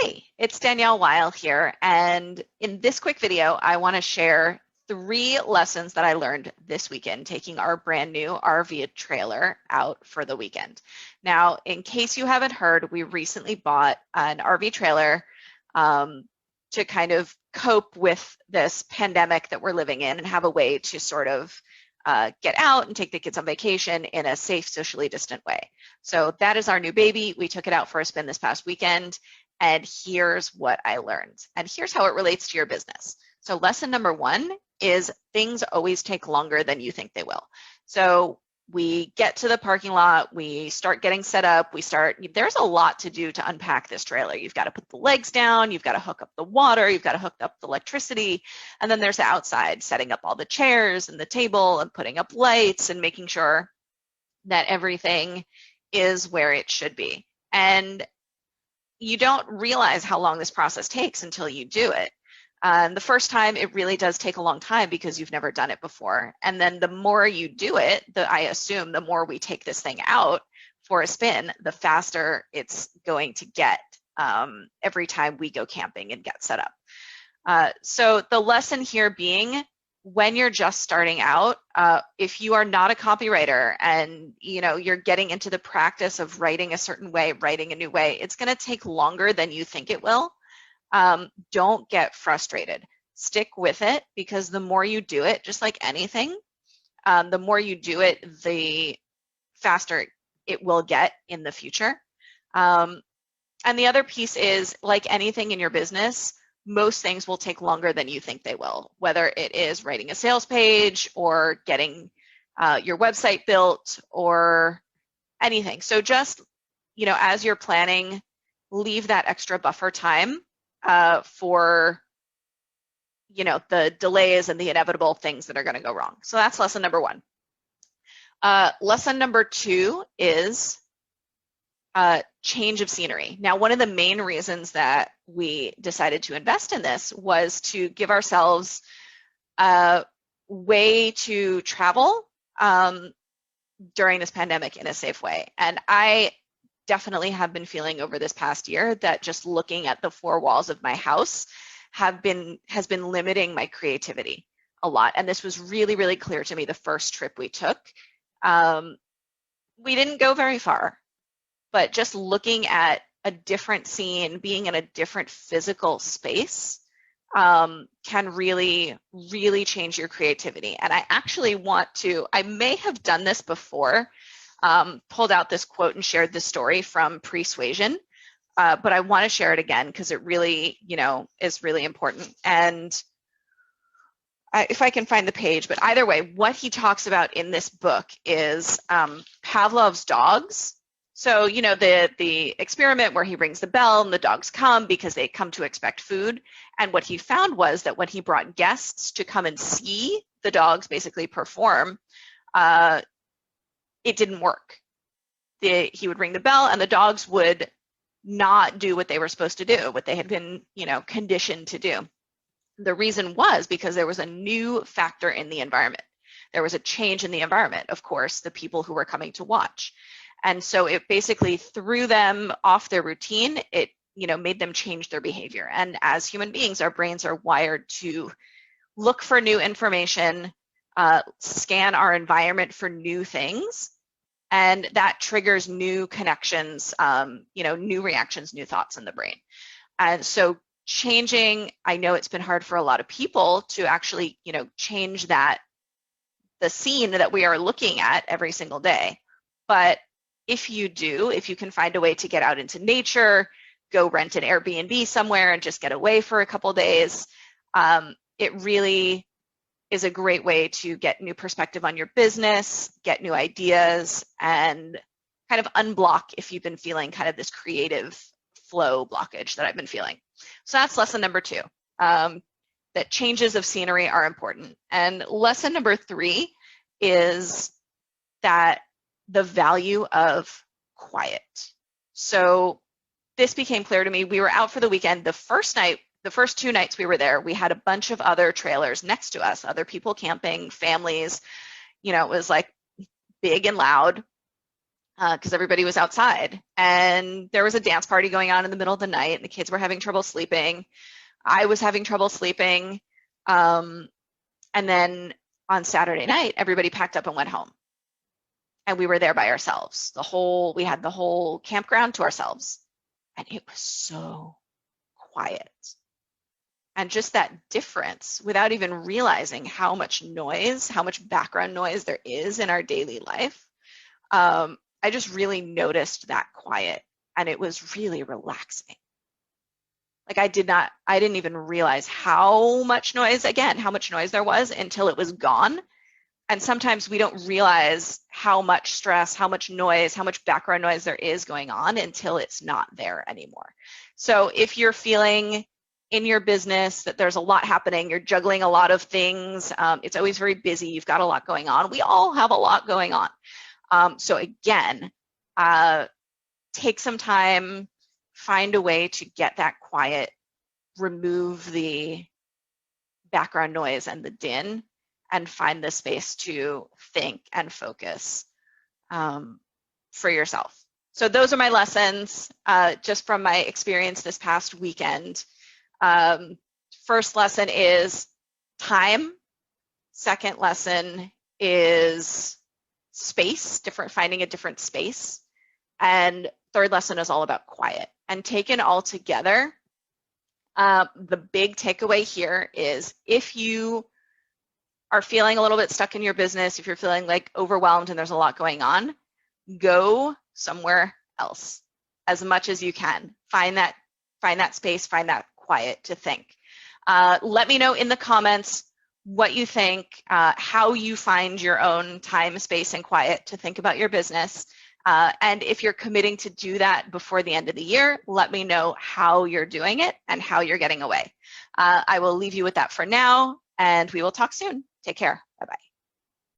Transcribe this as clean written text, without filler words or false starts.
Hey, it's Danielle Weil here, and in this quick video, I want to share 3 lessons that I learned this weekend taking our brand new RV trailer out for the weekend. Now, in case you haven't heard, we recently bought an RV trailer to kind of cope with this pandemic that we're living in and have a way to sort of get out and take the kids on vacation in a safe, socially distant way. So that is our new baby. We took it out for a spin this past weekend. And here's what I learned. And here's how it relates to your business. So lesson number 1 is things always take longer than you think they will. So we get to the parking lot, we start getting set up, there's a lot to do to unpack this trailer. You've got to put the legs down, you've got to hook up the water, you've got to hook up the electricity, and then there's the outside, setting up all the chairs and the table and putting up lights and making sure that everything is where it should be. And you don't realize how long this process takes until you do it. The first time, it really does take a long time because you've never done it before. And then the more you do it, I assume the more we take this thing out for a spin, the faster it's going to get every time we go camping and get set up. So the lesson here being, when you're just starting out, if you are not a copywriter and you're getting into the practice of writing a certain way, writing a new way, it's going to take longer than you think it will. Don't get frustrated. Stick with it, because the more you do it, just like anything, the more you do it, the faster it will get in the future. And the other piece is, like anything in your business, most things will take longer than you think they will, whether it is writing a sales page or getting your website built or anything. So just, as you're planning, leave that extra buffer time for, the delays and the inevitable things that are going to go wrong. So that's lesson number 1. Lesson number 2 is change of scenery. Now, one of the main reasons that we decided to invest in this was to give ourselves a way to travel during this pandemic in a safe way. And I definitely have been feeling over this past year that just looking at the 4 walls of my house has been limiting my creativity a lot. And this was really, really clear to me the first trip we took. We didn't go very far, but just looking at a different scene, being in a different physical space can really, really change your creativity. And I actually I may have done this before, pulled out this quote and shared this story from Persuasion, but I want to share it again because it really, is really important. And if I can find the page, but either way, what he talks about in this book is Pavlov's dogs. So, the experiment where he rings the bell and the dogs come because they come to expect food. And what he found was that when he brought guests to come and see the dogs basically perform, it didn't work. He would ring the bell and the dogs would not do what they were supposed to do, what they had been, conditioned to do. The reason was because there was a new factor in the environment. There was a change in the environment, of course, the people who were coming to watch. And so it basically threw them off their routine. It, made them change their behavior. And as human beings, our brains are wired to look for new information, scan our environment for new things, and that triggers new connections, new reactions, new thoughts in the brain. And so changing, I know it's been hard for a lot of people to actually, change the scene that we are looking at every single day. But if you can find a way to get out into nature, go rent an Airbnb somewhere and just get away for a couple days, it really is a great way to get new perspective on your business, get new ideas, and kind of unblock if you've been feeling kind of this creative flow blockage that I've been feeling. So that's lesson number 2, that changes of scenery are important. And lesson number 3 is that the value of quiet. So this became clear to me. We were out for the weekend. The first 2 nights we were there, we had a bunch of other trailers next to us, other people camping, families. It was like big and loud. because everybody was outside. And there was a dance party going on in the middle of the night, and the kids were having trouble sleeping. I was having trouble sleeping. And then on Saturday night, everybody packed up and went home. And we were there by ourselves. We had the whole campground to ourselves. And it was so quiet. And just that difference, without even realizing how much noise, how much background noise there is in our daily life, I just really noticed that quiet, and it was really relaxing. Like I didn't even realize how much noise there was until it was gone. And sometimes we don't realize how much stress, how much noise, how much background noise there is going on until it's not there anymore. So if you're feeling in your business that there's a lot happening, you're juggling a lot of things, it's always very busy, you've got a lot going on. We all have a lot going on. So again, take some time, find a way to get that quiet, remove the background noise and the din, and find the space to think and focus for yourself. So those are my lessons just from my experience this past weekend. First lesson is time. Second lesson is space, finding a different space. And third lesson is all about quiet. And taken all together, the big takeaway here is if you are feeling a little bit stuck in your business, if you're feeling like overwhelmed and there's a lot going on, go somewhere else as much as you can. Find that space, find that quiet to think. Let me know in the comments what you think, how you find your own time, space, and quiet to think about your business. And if you're committing to do that before the end of the year, let me know how you're doing it and how you're getting away. I will leave you with that for now, and we will talk soon. Take care. Bye-bye.